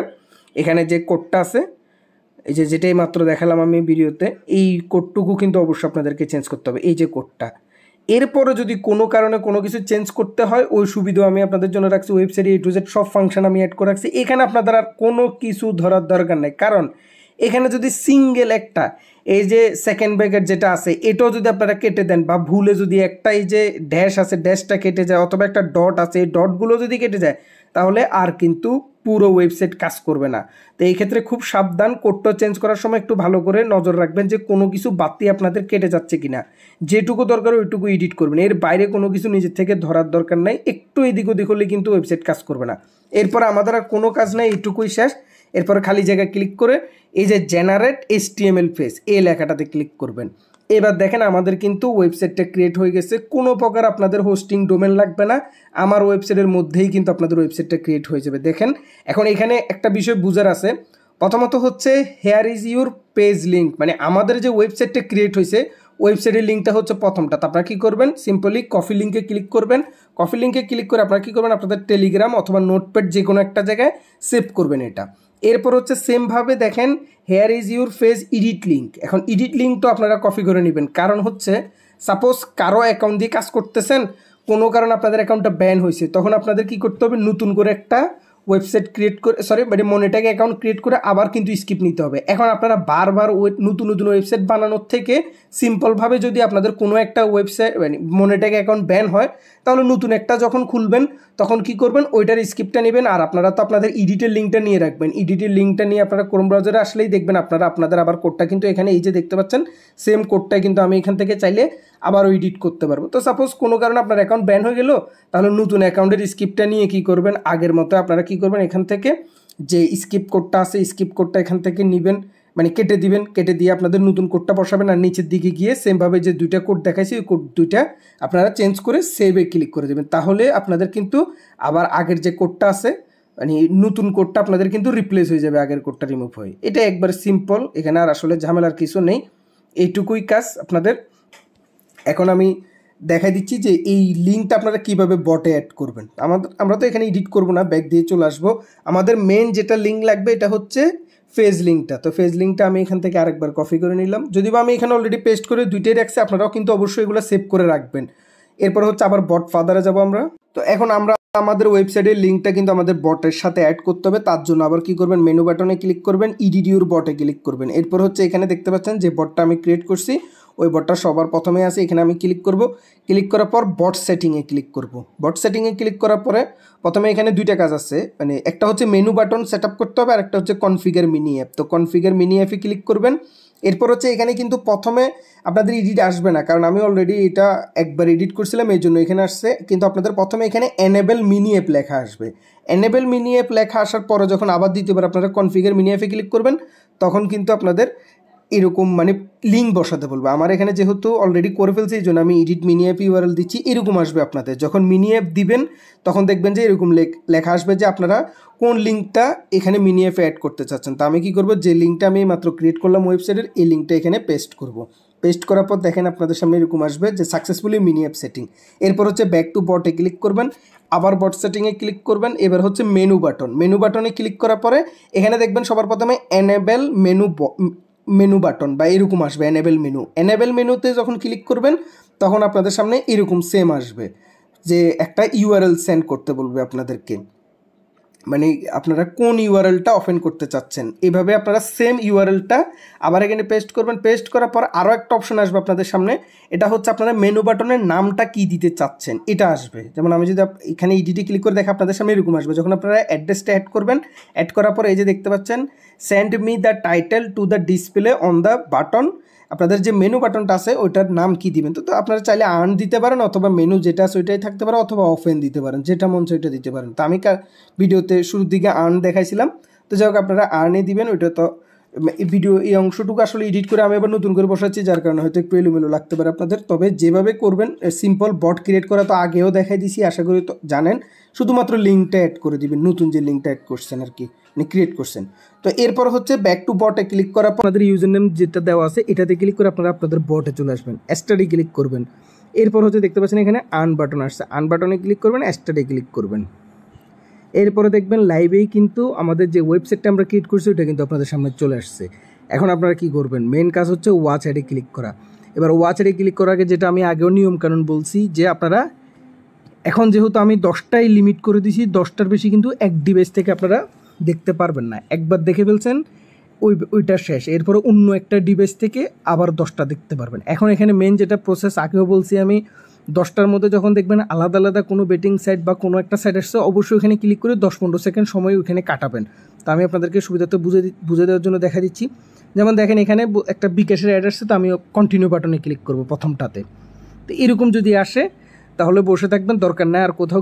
এখানে যে কোডটা আছে, এই যে যেটাই মাত্র দেখালাম আমি ভিডিওতে, এই কোডটুকু কিন্তু অবশ্যই আপনাদেরকে চেঞ্জ করতে হবে, এই যে কোডটা। এরপরে যদি কোনো কারণে কোনো কিছু চেঞ্জ করতে হয়, ওই সুবিধা আমি আপনাদের জন্য রাখছি। ওয়েবসাইটে A to Z সব ফাংশন আমি অ্যাড করে রাখছি। এখানে আপনাদের আর কোনো কিছু ধরার দরকার নেই, কারণ এখানে যদি সিঙ্গেল একটা এই যে সেকেন্ড ব্র্যাকেট যেটা আছে এটাও যদি আপনারা কেটে দেন, বা ভুলে যদি একটা এই যে ড্যাশ আছে ড্যাশটা কেটে যায়, অথবা একটা ডট আছে এই ডটগুলো যদি কেটে যায়, তাহলে আর কিন্তু পুরো ওয়েবসাইট কাজ করবে না। তো এই ক্ষেত্রে খুব সাবধান, কোডটা চেঞ্জ করার সময় একটু ভালো করে নজর রাখবেন যে কোনো কিছু বাড়তি আপনাদের কেটে যাচ্ছে কিনা। যেটুকু দরকার ওইটুকু এডিট করবেন, এর বাইরে কোনো কিছু নিজের থেকে ধরার দরকার নাই। একটু এদিক ওদিক হলে কিন্তু ওয়েবসাইট কাজ করবে না। এরপর আমাদের আর কোনো কাজ নাই, এইটুকুই শেষ। এরপরে খালি জায়গায় ক্লিক করে এই যে জেনারেট HTML পেজ এই লেখাটাতে ক্লিক করবেন। এবার দেখেন আমাদের কিন্তু ওয়েবসাইটটা ক্রিয়েট হয়ে গেছে। কোনো প্রকার আপনাদের হোস্টিং ডোমেন লাগবে না, আমার ওয়েবসাইটের মধ্যেই কিন্তু আপনাদের ওয়েবসাইটটা ক্রিয়েট হয়ে যাবে। দেখেন এখন এখানে একটা বিষয় বুঝার আছে। প্রথমত হচ্ছে hair is your page link, মানে আমাদের যে ওয়েবসাইটটা ক্রিয়েট হয়েছে ওয়েবসাইটের লিঙ্কটা হচ্ছে প্রথমটা। তো আপনারা কী করবেন, সিম্পলি কপি লিঙ্কে ক্লিক করবেন। কপি লিঙ্কে ক্লিক করে আপনারা কী করবেন, আপনাদের টেলিগ্রাম অথবা নোটপ্যাড যে কোনো একটা জায়গায় সেভ করবেন এটা। এরপর হচ্ছে সেমভাবে দেখেন hair is your page edit link. এখন এডিট লিঙ্ক তো আপনারা কপি করে নেবেন, কারণ হচ্ছে সাপোজ কারো অ্যাকাউন্ট দিয়ে কাজ করতেছেন, কোনো কারণে আপনাদের অ্যাকাউন্টটা ব্যান হয়েছে, তখন আপনাদের কী করতে হবে, নতুন করে একটা ওয়েবসাইট ক্রিয়েট করে মানে মনিট্যাগ অ্যাকাউন্ট ক্রিয়েট করে আবার কিন্তু স্কিপ নিতে হবে। এখন আপনারা বারবার নতুন নতুন ওয়েবসাইট বানানোর থেকে সিম্পলভাবে যদি আপনাদের কোনো একটা ওয়েবসাইট মানে মনিট্যাগ অ্যাকাউন্ট ব্যান হয়, তাহলে নতুন একটা যখন খুলবেন তখন কি করবেন, ওইটার স্কিপটা নেবেন। আর আপনারা তো আপনাদের এডিটের লিঙ্কটা নিয়ে রাখবেন। এডিটের লিঙ্কটা নিয়ে আপনারা ক্রোম ব্রাউজারে আসলেই দেখবেন আপনাদের আবার কোডটা কিন্তু এখানে এই যে দেখতে পাচ্ছেন, সেম কোডটাই কিন্তু আমি এখান থেকে চাইলে আবারও এডিট করতে পারবো। তো সাপোজ কোনো কারণে আপনার অ্যাকাউন্ট ব্যান হয়ে গেল, তাহলে নতুন অ্যাকাউন্টের স্কিপটা নিয়ে কী করবেন, আগের মতো আপনারা কী করবেন, এখান থেকে যে স্কিপ কোডটা আছে স্কিপ কোডটা এখান থেকে নেবেন, মানে কেটে দিবেন। কেটে দিয়ে আপনাদের নতুন কোডটা বসাবেন, আর নিচের দিকে গিয়ে সেমভাবে যে দুইটা কোড দেখাইছি ওই কোড দুইটা আপনারা চেঞ্জ করে সেভে ক্লিক করে দেবেন। তাহলে আপনাদের কিন্তু আবার আগের যে কোডটা আছে মানে নতুন কোডটা আপনাদের কিন্তু রিপ্লেস হয়ে যাবে আগের কোডটা রিমুভ হয়ে। এটা একবার সিম্পল, এখানে আর আসলে ঝামেলার কিছু নেই, এইটুকুই কাজ আপনাদের। এখন আমি দেখাই দিচ্ছি যে এই লিঙ্কটা আপনারা কীভাবে বটে অ্যাড করবেন। আমরা তো এখানে এডিট করব না, ব্যাক দিয়ে চলে আসবো। আমাদের মেন যেটা লিঙ্ক লাগবে এটা হচ্ছে ফেজ লিঙ্কটা। তো ফেজ লিঙ্কটা আমি এখান থেকে আরেকবার কপি করে নিলাম, যদিও আমি এখানে অলরেডি পেস্ট করে দুইটাই রাখছি, আপনারাও কিন্তু অবশ্যই এগুলো সেভ করে রাখবেন। এরপর হচ্ছে আবার বট ফাদারে যাব আমরা। তো এখন আমরা আমাদের ওয়েবসাইটের লিঙ্কটা কিন্তু আমাদের বটের সাথে অ্যাড করতে হবে। তার জন্য আবার কি করবেন, মেনু বাটনে ক্লিক করবেন, ইডিডিউর বটে ক্লিক করবেন। এরপর হচ্ছে এখানে দেখতে পাচ্ছেন যে বটটা আমি ক্রিয়েট করছি, ওই বটটা সবার প্রথমে আছে, এখানে আমি ক্লিক করব। ক্লিক করার পর বট সেটিংয়ে ক্লিক করব। বট সেটিংয়ে ক্লিক করার পরে প্রথমে এখানে দুইটা কাজ আছে, মানে একটা হচ্ছে মেনু বাটন সেট আপ করতে হবে, আর একটা হচ্ছে কনফিগার মিনি অ্যাপ। তো কনফিগার মিনি অ্যাপে ক্লিক করবেন। এরপর হচ্ছে এখানে কিন্তু প্রথমে আপনাদের এডিট আসবে না, কারণ আমি অলরেডি এটা একবার এডিট করছিলাম এই জন্য এখানে আসছে। কিন্তু আপনাদের প্রথমে এখানে এনেবল মিনি অ্যাপ লেখা আসবে। এনেবল মিনি অ্যাপ লেখা আসার পরে যখন আবার দ্বিতীয়বার আপনারা কনফিগার মিনি অ্যাপে ক্লিক করবেন, তখন কিন্তু আপনাদের এরকম মানে লিঙ্ক বসাতে বলবে। আমার এখানে যেহেতু অলরেডি করে ফেলছি এই জন্য আমি এডিট মিনি অ্যাপ ইউআরএল দিচ্ছি। এরকম আসবে আপনাদের, যখন মিনি অ্যাপ দিবেন তখন দেখবেন যে এরকম লেখা আসবে যে আপনারা কোন লিঙ্কটা এখানে মিনি অ্যাপে অ্যাড করতে চাচ্ছেন। তো আমি কী করবো, যে লিঙ্কটা আমি মাত্র ক্রিয়েট করলাম ওয়েবসাইটের, এই লিঙ্কটা এখানে পেস্ট করব। পেস্ট করার পর দেখেন আপনাদের সামনে এরকম আসবে যে সাকসেসফুলি মিনি অ্যাপ সেটিং। এরপর হচ্ছে ব্যাক টু বটে ক্লিক করবেন, আবার বট সেটিংয়ে ক্লিক করবেন। এবার হচ্ছে মেনু বাটন, মেনু বাটনে ক্লিক করার পরে এখানে দেখবেন সবার প্রথমে এনেবেল মেনু বাটন বা এরকম আসবে এনেবেল মেনু। এনেবেল মেনুতে যখন ক্লিক করবেন তখন আপনাদের সামনে এরকম সেম আসবে যে একটা ইউআরএল সেন্ড করতে বলবে আপনাদেরকে, মানে আপনারা কোন ইউআরএলটা ওপেন করতে চাচ্ছেন। এইভাবে আপনারা সেম ইউআরএলটা আবার এখানে পেস্ট করবেন। পেস্ট করার পর আরও একটা অপশন আসবে আপনাদের সামনে, এটা হচ্ছে আপনারা মেনু বাটনের নামটা কি দিতে চাচ্ছেন এটা আসবে। যেমন আমি যদি এখানে ইডিটি ক্লিক করে দেখে আপনাদের সামনে এরকম আসবে। যখন আপনারা অ্যাড্রেসটা অ্যাড করবেন, অ্যাড করার পর এই যে দেখতে পাচ্ছেন send me the title to the display on the button, আপনাদের যে মেনু বাটনটা আছে ওইটার নাম কি দিবেন। তো আপনারা চাইলে আর্ন দিতে পারেন, অথবা মেনু যেটা আছে ওইটাই থাকতে পারে, অথবা ওপেন দিতে পারেন, যেটা মন চায় ওইটা দিতে পারেন। তো আমি ভিডিওতে শুরুর দিকে আর্ন দেখাইছিলাম, তো যাই হোক আপনারা আর্নই দিবেন। ওইটা তো ভিডিও এই অংশটুকু আসলে এডিট করে আমি আবার নতুন করে বসাচ্ছি, যার কারণে হয়তো একটু এলোমেলো লাগতে পারে আপনাদের। তবে যেভাবে করবেন সিম্পল বট ক্রিয়েট করা তো আগেও দেখাই দিছি, আশা করি তো জানেন। শুধুমাত্র লিঙ্কটা অ্যাড করে দিবেন, নতুন যে লিঙ্কটা অ্যাড করছেন আর কি, মানে ক্রিয়েট করছেন। তো এরপর হচ্ছে ব্যাক টু বটে ক্লিক করার পর আপনাদের ইউজার নেম যেটা দেওয়া আছে এটাতে ক্লিক করে আপনারা আপনাদের বটে চলে আসবেন, স্টাডি ক্লিক করবেন। এরপর হচ্ছে দেখতে পাচ্ছেন এখানে আর্ন বাটন আসছে, আর্ন বাটনে ক্লিক করবেন, স্টাডি ক্লিক করবেন। এরপরে দেখবেন লাইভেই কিন্তু আমাদের যে ওয়েবসাইটটা আমরা ক্রিয়েট করছি ওটা কিন্তু আপনাদের সামনে চলে আসছে। এখন আপনারা কি করবেন, মেন কাজ হচ্ছে ওয়াচ অ্যাডে ক্লিক করা। এবার ওয়াচ অ্যাডে ক্লিক করার আগে যেটা আমি আগেও নিয়মকানুন বলছি যে আপনারা এখন যেহেতু আমি 10টাই লিমিট করে দিছি, 10টার বেশি কিন্তু এক ডিভাইস থেকে আপনারা দেখতে পারবেন না। একবার দেখে ফেলছেন ওইটা শেষ, এরপরে অন্য একটা ডিভাইস থেকে আবার 10টা দেখতে পারবেন। এখন এখানে মেন যেটা প্রসেস আগেও বলছি আমি, 10টার মধ্যে যখন দেখবেন আলাদা আলাদা কোনো বেটিং সাইট বা কোনো একটা সাইট আসছে অবশ্যই ওখানে ক্লিক করে 10-15 সেকেন্ড সময় ওখানে কাটাবেন। তো আমি আপনাদেরকে সুবিধাতে বুঝে দেওয়ার জন্য দেখা দিচ্ছি। যেমন দেখেন এখানে একটা বিকাশের অ্যাড আসছে, তো আমি কন্টিনিউ বাটনে ক্লিক করব প্রথমটাতে। তো এরকম যদি আসে তাহলে বসে থাকবেন, দরকার নেই আর কোথাও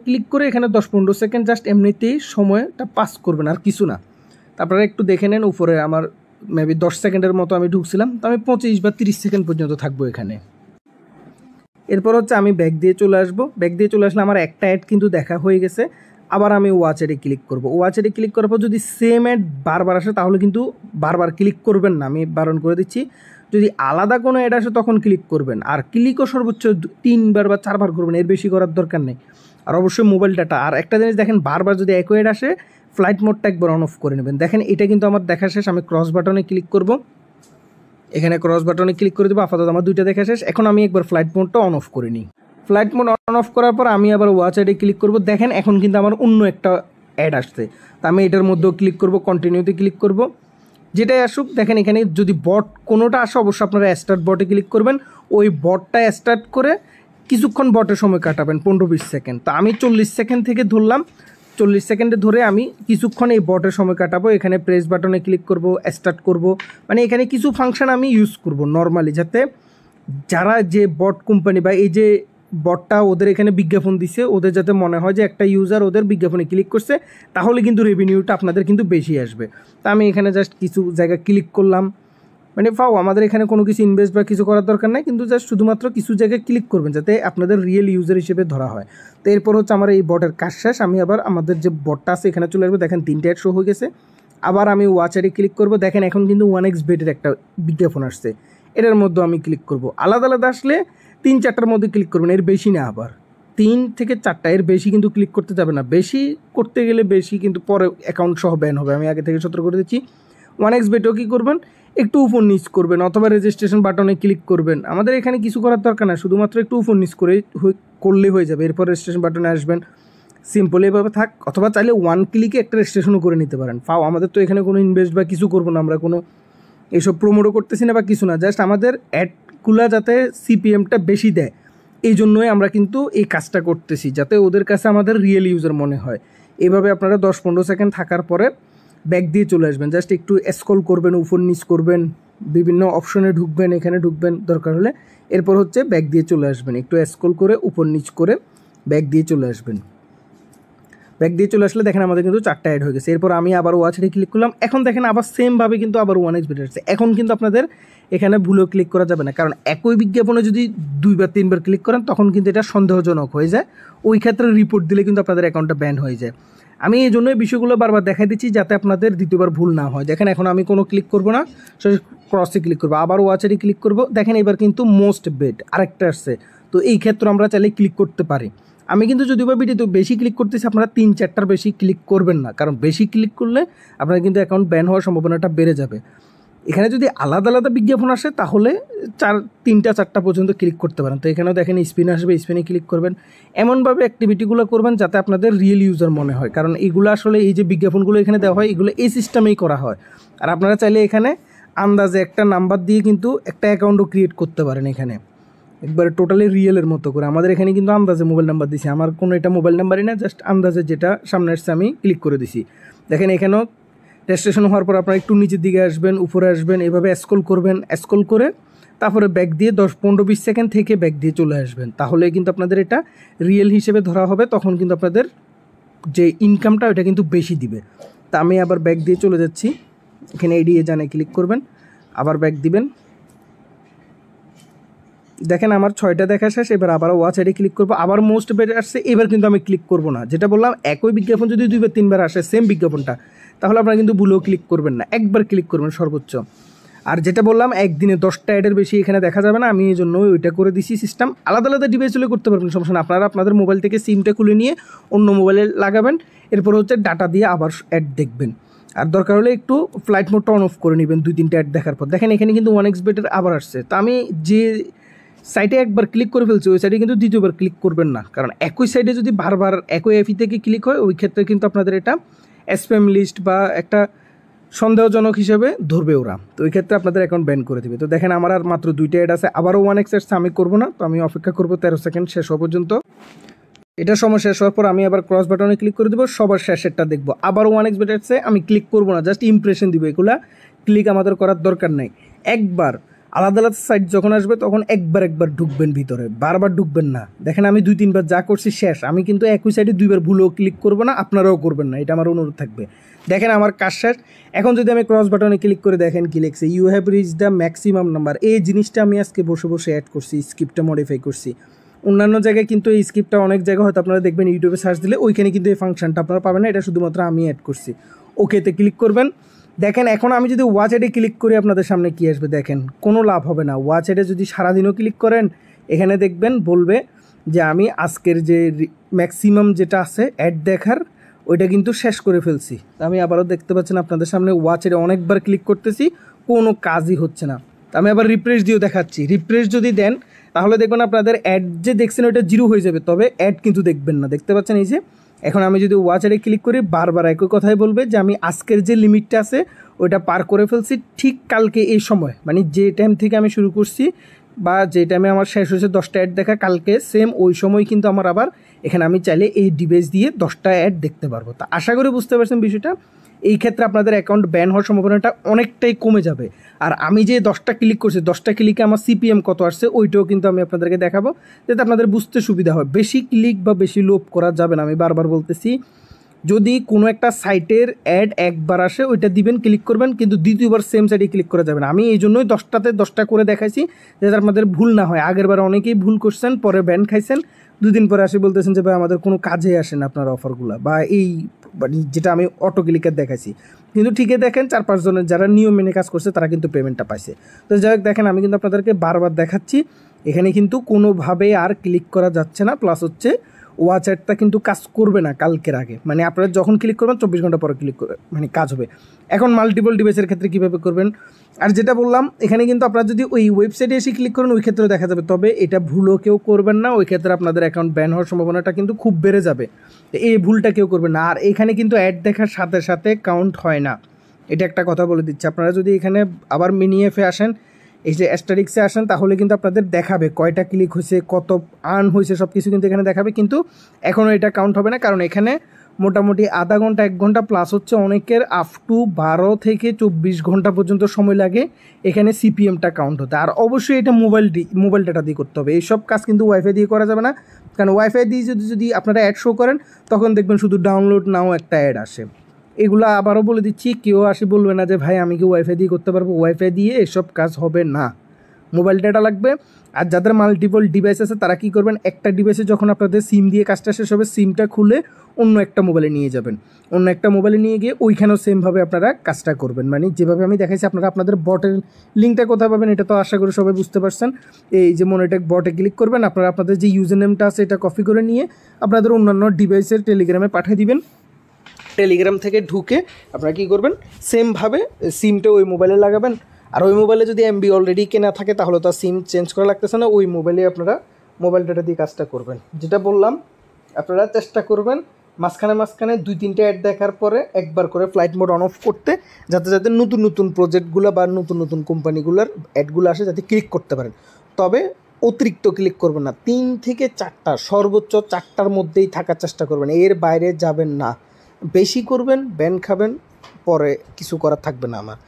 ক্লিক করে এখানে 10-15 সেকেন্ড জাস্ট এমনিতেই সময়টা পাস করবেন, আর কিছু না। আপনারা একটু দেখে নেন, উপরে আমার মেবি 10 সেকেন্ডের মতো আমি ঢুকছিলাম, তো আমি 25 বা 30 সেকেন্ড পর্যন্ত থাকবো এখানে। এরপর হচ্ছে আমি ব্যাক দিয়ে চলে আসবো। ব্যাক দিয়ে চলে আসলে আমার একটা অ্যাড কিন্তু দেখা হয়ে গেছে। আবার আমি ওয়াচ অ্যাডে ক্লিক করব। ওয়াচ অ্যাডে ক্লিক করার পর যদি সেম অ্যাড বারবার আসে তাহলে কিন্তু বারবার ক্লিক করবেন না, আমি বারণ করে দিচ্ছি। যদি আলাদা কোনো অ্যাড আসে তখন ক্লিক করবেন, আর ক্লিকও সর্বোচ্চ 3বার বা 4বার করবেন, এর বেশি করার দরকার নেই। আর অবশ্যই মোবাইল ডাটা। আর একটা জিনিস দেখেন, বারবার যদি একই অ্যাড আসে ফ্লাইট মোডটা একবার অন অফ করে নেবেন। দেখেন এটা কিন্তু আমার দেখা শেষ। আমি ক্রস বাটনে ক্লিক করব, এখানে ক্রস বাটনে ক্লিক করে দেবো। আপাতত আমার 2টা দেখা শেষ। এখন আমি একবার ফ্লাইট মোডটা অন অফ করে নিই। ফ্লাইট মোড অন অফ করার পর আমি আবার ওয়াচ অ্যাডে ক্লিক করব। দেখেন এখন কিন্তু আমার অন্য একটা অ্যাড আসছে, তো আমি এটার মধ্যেও ক্লিক করব, কন্টিনিউতে ক্লিক করব। যেটাই আসুক, দেখেন এখানে যদি বট কোনোটা আসে অবশ্যই আপনারা স্টার্ট বটে ক্লিক করবেন। ওই বটটা স্টার্ট করে কিছুক্ষণ বটের সময় কাটাবেন, 15-20 সেকেন্ড। তো আমি 40 সেকেন্ড থেকে ধরলাম, 40 সেকেন্ডে ধরে আমি কিছুক্ষণ এই বটের সময় কাটাবো। এখানে প্রেস বাটনে ক্লিক করব, স্টার্ট করব, মানে এখানে কিছু ফাংশন আমি ইউজ করব নর্মালি, যাতে যারা যে বট কোম্পানি বা এই যে বটটা ওদের এখানে বিজ্ঞাপন দিছে, ওদের যাতে মনে হয় যে একটা ইউজার ওদের বিজ্ঞাপনে ক্লিক করছে, তাহলে কিন্তু রেভিনিউটা আপনাদের কিন্তু বেশি আসবে। তা আমি এখানে জাস্ট কিছু জায়গায় ক্লিক করলাম, মানে আমাদের এখানে কোনো কিছু ইনভেস্ট বা কিছু করার দরকার নাই, কিন্তু জাস্ট শুধুমাত্র কিছু জায়গায় ক্লিক করবেন যাতে আপনাদের রিয়েল ইউজার হিসেবে ধরা হয়। তো এরপর হচ্ছে আমার এই বটের কাজ শেষ। আমি আবার আমাদের যে বটটা আছে এখানে চলে আসবো। দেখেন 3টে অ্যাড শো হয়ে গেছে। আবার আমি ওয়াচ অ্যাডে ক্লিক করব। দেখেন এখন কিন্তু 1xBet-এর একটা বিজ্ঞাপন আসছে, এটার মধ্যে আমি ক্লিক করব। আলাদা আলাদা আসলে 3-4টার মধ্যে ক্লিক করবেন, এর বেশি না। আবার 3 থেকে 4টা, এর বেশি কিন্তু ক্লিক করতে যাবে না। বেশি করতে গেলে বেশি কিন্তু পরে অ্যাকাউন্ট সহ ব্যান হবে, আমি আগে থেকে সতর্ক করে দিচ্ছি। 1xBet-ও কী করবেন, একটু উপর নিচ করবেন অথবা রেজিস্ট্রেশন বাটনে ক্লিক করবেন। আমাদের এখানে কিছু করার দরকার না, শুধুমাত্র একটু উপর নিচ করলেই হয়ে যাবে। এরপর রেজিস্ট্রেশন বাটনে আসবেন, সিম্পল এভাবে থাক। অথবা চাইলে 1 ক্লিকে একটা রেজিস্ট্রেশনও করে নিতে পারেন। আমাদের তো এখানে কোনো ইনভেস্ট বা কিছু করবো না, আমরা কোনো এইসব প্রমোটও করতেছি না বা কিছু না, জাস্ট আমাদের অ্যাডগুলো যাতে সিপিএমটা বেশি দেয় এই জন্যই আমরা কিন্তু এই কাজটা করতেছি, যাতে ওদের কাছে আমাদের রিয়েল ইউজার মনে হয়। এভাবে আপনারা 10-15 সেকেন্ড থাকার পরে ব্যাক দিয়ে চলে আসবেন। জাস্ট একটু স্ক্রল করবেন, উপর নিচ করবেন, বিভিন্ন অপশনে ঢুকবেন, এখানে ঢুকবেন দরকার হলে। এরপর হচ্ছে ব্যাক দিয়ে চলে আসবেন, একটু স্ক্রল করে উপর নিচ করে ব্যাক দিয়ে চলে আসবেন। ব্যাক দিয়ে চলে আসলে দেখেন আমাদের কিন্তু 4টা অ্যাড হয়ে গেছে। এরপর আমি আবার ওয়াচ অ্যাডে ক্লিক করলাম। এখন দেখেন আবার সেমভাবে কিন্তু আবার 1xBet আসছে। এখন কিন্তু আপনাদের এখানে ভুলেও ক্লিক করা যাবে না, কারণ একই বিজ্ঞাপনে যদি 2 বা 3বার ক্লিক করেন তখন কিন্তু এটা সন্দেহজনক হয়ে যায়। ওই ক্ষেত্রে রিপোর্ট দিলে কিন্তু আপনাদের অ্যাকাউন্টটা ব্যান হয়ে যায়। আমি এই জন্যই বিষয়গুলো বারবার দেখাই দিচ্ছি যাতে আপনাদের দ্বিতীয়বার ভুল না হয়। দেখেন এখন আমি কোনো ক্লিক করবো না, ক্রসে ক্লিক করবো, আবার ওয়াচ অ্যাডে ক্লিক করবো। দেখেন এবার কিন্তু মোস্ট বেট আরেকটা আসছে, তো এই ক্ষেত্রে আমরা চাইলে ক্লিক করতে পারি। আমি কিন্তু যদিও বা ভিডিওতে বেশি ক্লিক করতেছি, আপনারা 3-4টার বেশি ক্লিক করবেন না, কারণ বেশি ক্লিক করলে আপনার কিন্তু অ্যাকাউন্ট ব্যান হওয়ার সম্ভাবনাটা বেড়ে যাবে। এখানে যদি আলাদা আলাদা বিজ্ঞাপন আসে তাহলে 3টা-4টা পর্যন্ত ক্লিক করতে পারেন। তো এখানেও দেখেন স্পিন আসবে, স্পিনে ক্লিক করবেন। এমনভাবে অ্যাক্টিভিটিগুলো করবেন যাতে আপনাদের রিয়েল ইউজার মনে হয়, কারণ এগুলো আসলে এই যে বিজ্ঞাপনগুলো এখানে দেওয়া হয় এগুলো এই সিস্টেমেই করা হয়। আর আপনারা চাইলে এখানে আন্দাজে একটা নাম্বার দিয়ে কিন্তু একটা অ্যাকাউন্টও ক্রিয়েট করতে পারেন, এখানে একবারে টোটালি রিয়েলের মতো করে। আমাদের এখানে কিন্তু আন্দাজে মোবাইল নাম্বার দিছি, আমার কোনো এটা মোবাইল নাম্বারই না, জাস্ট আন্দাজে যেটা সামনে আসছে আমি ক্লিক করে দিছি। দেখেন এখানেও রেজিস্ট্রেশন হওয়ার পর আপনারা একটু নিচের দিকে আসবেন, উপরে আসবেন, এভাবে স্ক্রল করবেন, স্ক্রল করে তারপরে ব্যাক দিয়ে 10-15-20 সেকেন্ড থেকে ব্যাক দিয়ে চলে আসবেন। তাহলে কিন্তু আপনাদের এটা রিয়েল হিসেবে ধরা হবে, তখন কিন্তু আপনাদের যে ইনকামটা ওটা কিন্তু বেশি দিবে। তা আমি আবার ব্যাক দিয়ে চলে যাচ্ছি, এখানে এডিএ জানে ক্লিক করবেন, আবার ব্যাক দিবেন। দেখেন আমার 6টা দেখা শেষ। এবার আবার ওয়াচ অ্যাডে ক্লিক করবো, আবার মোস্ট বেট আসছে। এবার কিন্তু আমি ক্লিক করবো না, যেটা বললাম একই বিজ্ঞাপন যদি 2 বা 3বার আসে সেম বিজ্ঞাপনটা, তাহলে আপনারা কিন্তু ভুলেও ক্লিক করবেন না, একবার ক্লিক করবেন সর্বোচ্চ। আর যেটা বললাম একদিনে 10টা অ্যাডের বেশি এখানে দেখা যাবে না, আমি এই জন্য ওইটা করে দিছি সিস্টেম। আলাদা আলাদা ডিভাইস হলে করতে পারবেন, সমস্যা না। আপনারা আপনাদের মোবাইল থেকে সিমটা খুলে নিয়ে অন্য মোবাইলে লাগাবেন, এরপর হচ্ছে ডাটা দিয়ে আবার অ্যাড দেখবেন। আর দরকার হলে একটু ফ্লাইট মোডটা অন অফ করে নেবেন 2-3টা অ্যাড দেখার পর। দেখেন এখানে কিন্তু 1xBet আবার আসছে। তো আমি যে সাইটে একবার ক্লিক করে ফেলছি ওই সাইটে কিন্তু দ্বিতীয়বার ক্লিক করবেন না, কারণ একই সাইটে যদি বারবার একই এফি থেকে ক্লিক হয় ওই ক্ষেত্রে কিন্তু আপনাদের এটা স্প্যাম লিস্ট বা একটা সন্দেহজনক হিসেবে ধরবে ওরা। তো ওই ক্ষেত্রে আপনাদের অ্যাকাউন্ট ব্যান করে দেবে। তো দেখেন আমার আর মাত্র 2টা অ্যাড আছে, আবারও 1x আসছে, আমি করবো না। তো আমি অপেক্ষা করবো 13 সেকেন্ড শেষ হওয়া পর্যন্ত। এটা সময় শেষ হওয়ার পর আমি আবার ক্রস বাটনে ক্লিক করে দেবো, সবার শেষেরটা দেখবো। আবারও 1xBet আসছে, আমি ক্লিক করবো না, জাস্ট ইমপ্রেশন দিব। এগুলা ক্লিক আমাদের করার দরকার নাই। একবার আলাদা আলাদা সাইট যখন আসবে তখন একবার ঢুকবেন ভিতরে, বারবার ঢুকবেন না। দেখেন আমি 2-3বার যা করছি শেষ। আমি কিন্তু একই সাইডে 2বার ভুলেও ক্লিক করবো না, আপনারাও করবেন না, এটা আমার অনুরোধ থাকবে। দেখেন আমার কাজ শেষ। এখন যদি আমি ক্রস বাটনে ক্লিক করে দেখেন কি লিখছে, you have reach the maximum number. এই জিনিসটা আমি আজকে বসে বসে অ্যাড করছি, স্ক্রিপ্টটা মডিফাই করছি। অন্যান্য জায়গায় কিন্তু এই স্ক্রিপ্টটা অনেক জায়গায় হয়তো আপনারা দেখবেন ইউটিউবে সার্চ দিলে ওইখানে কিন্তু এই ফাংশনটা আপনারা পাবেন না, এটা শুধুমাত্র আমি অ্যাড করছি। ওকেতে ক্লিক করবেন। দেখেন এখন আমি যদি ওয়াচ অ্যাডে ক্লিক করি আপনাদের সামনে কি আসবে, দেখেন কোনো লাভ হবে না। ওয়াচ অ্যাডে যদি সারাদিনও ক্লিক করেন এখানে দেখবেন বলবে যে আমি আজকের যে ম্যাক্সিমাম যেটা আছে অ্যাড দেখার ওইটা কিন্তু শেষ করে ফেলছি। আমি আবারও দেখতে পাচ্ছেন আপনাদের সামনে ওয়াচ অ্যাডে অনেকবার ক্লিক করতেছি, কোনো কাজই হচ্ছে না। আমি আবার রিফ্রেশ দিয়েও দেখাচ্ছি। রিফ্রেশ যদি দেন তাহলে দেখবেন আপনাদের অ্যাড যে দেখছেন ওইটা 0 হয়ে যাবে, তবে অ্যাড কিন্তু দেখবেন না। দেখতে পাচ্ছেন এই যে এখন আমি যদি ওয়াচ অ্যাডে ক্লিক করি বারবার একই কথাই বলবে যে আমি আজকের যে লিমিটটা আছে ওইটা পার করে ফেলছি ঠিক কালকে এই সময়, মানে যে টাইম থেকে আমি শুরু করছি বা যে টাইমে আমার শেষ হয়েছে 10টা অ্যাড দেখা, কালকে সেম ওই সময় কিন্তু আমার আবার এখানে আমি চাইলে এই ডিভাইস দিয়ে 10টা অ্যাড দেখতে পারবো। তা আশা করি বুঝতে পারছেন বিষয়টা। এই ক্ষেত্রে আপনাদের অ্যাকাউন্ট ব্যান হওয়ার সম্ভাবনাটা অনেকটাই কমে যাবে। আর আমি যে 10টা ক্লিক করছি 10টা ক্লিকে আমার সিপিএম কত আসছে ওইটাও কিন্তু আমি আপনাদেরকে দেখাবো, যাতে আপনাদের বুঝতে সুবিধা হয়। বেশি ক্লিক বা বেশি লোভ করা যাবে না, আমি বারবার বলতেছি। যদি কোনো একটা সাইটের অ্যাড একবার আসে ওইটা দিবেন, ক্লিক করবেন, কিন্তু দ্বিতীয়বার সেম সাইটে ক্লিক করা যাবে না। আমি এই জন্যই 10টাতে 10টা করে দেখাইছি, যাতে আপনাদের ভুল না হয়। আগেরবার অনেকেই ভুল করছেন, পরে ব্যান খাইছেন, 2 দিন পরে আসে বলতেছেন যে ভাই আমাদের কোনো কাজে আসে না আপনার অফারগুলো, বা এই যেটা আমি অটো ক্লিকের দেখাইছি। কিন্তু ঠিকই দেখেন 4-5 জনের যারা নিয়ম মেনে কাজ করছে তারা কিন্তু পেমেন্টটা পাইছে। তো যাই হোক দেখেন আমি কিন্তু আপনাদেরকে বারবার দেখাচ্ছি, এখানে কিন্তু কোনোভাবে আর ক্লিক করা যাচ্ছে না। প্লাস হচ্ছে ওয়াচ অ্যাডটা কিন্তু কাজ করবে না কালকের আগে, মানে আপনারা যখন ক্লিক করবেন 24 ঘন্টা পরে ক্লিক করে মানে কাজ হবে। এখন মাল্টিপল ডিভাইসের ক্ষেত্রে কীভাবে করবেন, আর যেটা বললাম এখানে কিন্তু আপনারা যদি ওই ওয়েবসাইটে এসে ক্লিক করেন ওই ক্ষেত্রে দেখা যাবে, তবে এটা ভুলও কেউ করবেন না। ওই ক্ষেত্রে আপনাদের অ্যাকাউন্ট ব্যান হওয়ার সম্ভাবনাটা কিন্তু খুব বেড়ে যাবে, এই ভুলটা কেউ করবেন না। আর এখানে কিন্তু অ্যাড দেখার সাথে সাথে কাউন্ট হয় না, এটা একটা কথা বলে দিচ্ছি। আপনারা যদি এখানে আবার মিনি এফে আসেন, এই যে অ্যাস্টারিক্সে আসেন, তাহলে কিন্তু আপনাদের দেখাবে কয়টা ক্লিক হয়েছে, কত আর্ন হয়েছে, সব কিছু কিন্তু এখানে দেখাবে। কিন্তু এখনও এটা কাউন্ট হবে না, কারণ এখানে মোটামুটি আধা ঘন্টা 1 ঘন্টা প্লাস হচ্ছে অনেকের আপ টু 12 থেকে 24 ঘন্টা পর্যন্ত সময় লাগে এখানে সিপিএমটা কাউন্ট হতে। আর অবশ্যই এটা মোবাইল ডাটা দিয়ে করতে হবে, এইসব কাজ কিন্তু ওয়াইফাই দিয়ে করা যাবে না। কারণ ওয়াইফাই দিয়ে যদি আপনারা অ্যাড শো করেন তখন দেখবেন শুধু ডাউনলোড নাও একটা অ্যাড আসে। এগুলো আবারও বলে দিচ্ছি, কেউ আসে বলবে না যে ভাই আমি কি ওয়াইফাই দিয়ে করতে পারবো, ওয়াইফাই দিয়ে এসব কাজ হবে না, মোবাইল ডাটা লাগবে। আর যাদের মাল্টিপল ডিভাইস আছে তারা কী করবেন, একটা ডিভাইসে যখন আপনাদের সিম দিয়ে কাজটা শেষ হবে সিমটা খুলে অন্য একটা মোবাইলে নিয়ে যাবেন, অন্য একটা মোবাইলে নিয়ে গিয়ে ওইখানেও সেমভাবে আপনারা কাজটা করবেন। মানে যেভাবে আমি দেখাইছি আপনারা আপনাদের বটের লিঙ্কটা কোথায় পাবেন এটা তো আশা করি সবাই বুঝতে পারছেন। এই যে মনিটেক বটে ক্লিক করবেন, আপনারা আপনাদের যে ইউজার নেমটা আছে এটা কপি করে নিয়ে আপনাদের অন্যান্য ডিভাইসের টেলিগ্রামে পাঠিয়ে দিবেন। টেলিগ্রাম থেকে ঢুকে আপনারা কী করবেন, সেমভাবে সিমটা ওই মোবাইলে লাগাবেন। আর ওই মোবাইলে যদি এমবি অলরেডি কেনা থাকে তাহলে তো সিম চেঞ্জ করা লাগতেছে না, ওই মোবাইলে আপনারা মোবাইল ডাটা দিয়ে কাজটা করবেন। যেটা বললাম আপনারা চেষ্টা করবেন মাঝখানে 2-3টা অ্যাড দেখার পরে একবার করে ফ্লাইট মোড অন অফ করতে, যাতে নতুন প্রজেক্টগুলো বা নতুন কোম্পানিগুলোর অ্যাডগুলো আসে যাতে ক্লিক করতে পারেন। তবে অতিরিক্ত ক্লিক করবেন না, 3 থেকে 4টা সর্বোচ্চ 4টার মধ্যেই থাকার চেষ্টা করবেন, এর বাইরে যাবেন না। বেশি করবেন ব্যান খাবেন, পরে কিছু করার থাকবে না আমার।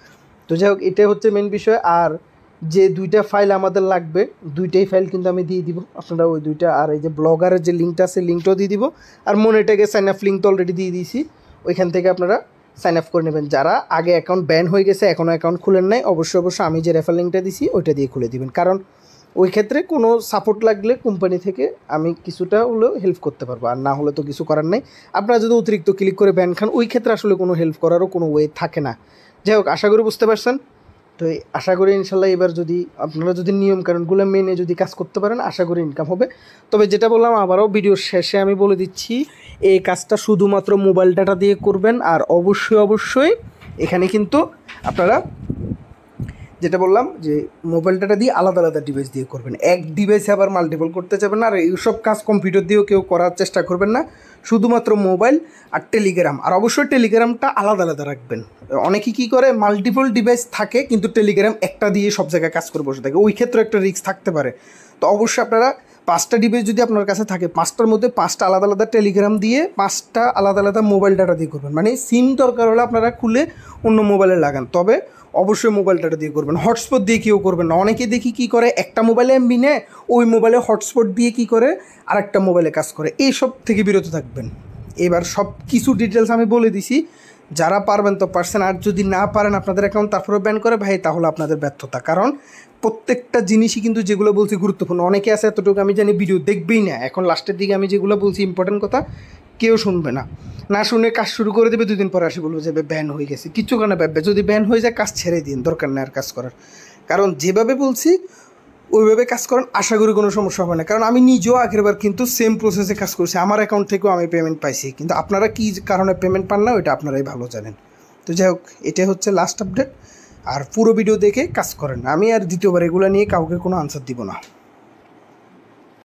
তো যাই হোক এটাই হচ্ছে মেন বিষয়। আর যে 2টা ফাইল আমাদের লাগবে 2টাই ফাইল কিন্তু আমি দিয়ে দিব, আপনারা ওই 2টা আর এই যে ব্লগারের যে লিঙ্কটা আছে লিঙ্কটাও দিয়ে দিব। আর মনিটেকে সাইন আপ লিঙ্ক তো অলরেডি দিয়ে দিয়েছি, ওইখান থেকে আপনারা সাইন আপ করে নেবেন। যারা আগে অ্যাকাউন্ট ব্যান হয়ে গেছে এখনও অ্যাকাউন্ট খুলেন নাই, অবশ্যই আমি যে রেফার লিঙ্কটা দিছি ওইটা দিয়ে খুলে দিবেন, কারণ ওই ক্ষেত্রে কোনো সাপোর্ট লাগলে কোম্পানি থেকে আমি কিছুটা হলেও হেল্প করতে পারবো, আর না হলে তো কিছু করার নাই। আপনারা যদি অতিরিক্ত ক্লিক করে ব্যান খান ওই ক্ষেত্রে আসলে কোনো হেল্প করারও কোনো ওয়ে থাকে না। যাই হোক আশা করি বুঝতে পারছেন। তো আশা করি ইনশাল্লাহ এবার যদি আপনারা যদি নিয়মকানুনগুলো মেনে যদি কাজ করতে পারেন আশা করি ইনকাম হবে। তবে যেটা বললাম আবারও ভিডিওর শেষে আমি বলে দিচ্ছি, এই কাজটা শুধুমাত্র মোবাইল ডাটা দিয়ে করবেন। আর অবশ্যই এখানে কিন্তু আপনারা যেটা বললাম যে মোবাইল ডাটা দিয়ে আলাদা আলাদা ডিভাইস দিয়ে করবেন, এক ডিভাইসে আবার মাল্টিপল করতে যাবেন না। আর এইসব কাজ কম্পিউটার দিয়েও কেউ করার চেষ্টা করবেন না, শুধুমাত্র মোবাইল আর টেলিগ্রাম। আর অবশ্যই টেলিগ্রামটা আলাদা আলাদা রাখবেন। অনেকে কী করে মাল্টিপল ডিভাইস থাকে কিন্তু টেলিগ্রাম একটা দিয়ে সব জায়গায় কাজ করে বসে থাকে, ওই ক্ষেত্রে একটা রিস্ক থাকতে পারে। তো অবশ্যই আপনারা 5টা ডিভাইস যদি আপনার কাছে থাকে 5টার মধ্যে 5টা আলাদা আলাদা টেলিগ্রাম দিয়ে 5টা আলাদা আলাদা মোবাইল ডাটা দিয়ে করবেন। মানে সিম দরকার হলে আপনারা খুলে অন্য মোবাইলে লাগান, তবে অবশ্যই মোবাইল ডাটা দিয়ে করবেন। হটস্পট দিয়ে কেউ করবেন না। অনেকে দেখি কী করে একটা মোবাইলে এমবি নেয়, ওই মোবাইলে হটস্পট দিয়ে কী করে আরেকটা মোবাইলে কাজ করে। এইসব থেকে বিরত থাকবেন। এবার সব কিছু ডিটেলস আমি বলে দিছি, যারা পারবেন তো পারছেন, আর যদি না পারেন আপনাদের অ্যাকাউন্ট তারপরেও ব্যান করে ভাই, তাহলে আপনাদের ব্যর্থতা। কারণ প্রত্যেকটা জিনিসই কিন্তু যেগুলো বলছি গুরুত্বপূর্ণ। অনেকে আছে এতটুকু আমি জানি ভিডিও দেখবেই না, এখন লাস্টের দিকে আমি যেগুলো বলছি ইম্পর্টেন্ট কথা কেউ শুনবে না, না শুনে কাজ শুরু করে দেবে, 2 দিন পর আসে বলবে যে ব্যান হয়ে গেছে। কিচ্ছু কারণে ভাববে যদি ব্যান হয়ে যায় কাজ ছেড়ে দিন, দরকার নেই আর কাজ করার। কারণ যেভাবে বলছি ওইভাবে কাজ করেন, আশা করি কোনো সমস্যা হবে না। কারণ আমি নিজেও আগেরবার কিন্তু সেম প্রসেসে কাজ করছি, আমার অ্যাকাউন্ট থেকেও আমি পেমেন্ট পাইছি। কিন্তু আপনারা কী কারণে পেমেন্ট পান না ওইটা আপনারাই ভালো জানেন। তো যাই হোক, এটাই হচ্ছে লাস্ট আপডেট। আর পুরো ভিডিও দেখে কাজ করেন। আমি আর দ্বিতীয়বার এগুলো নিয়ে কাউকে কোনো আনসার দিব না।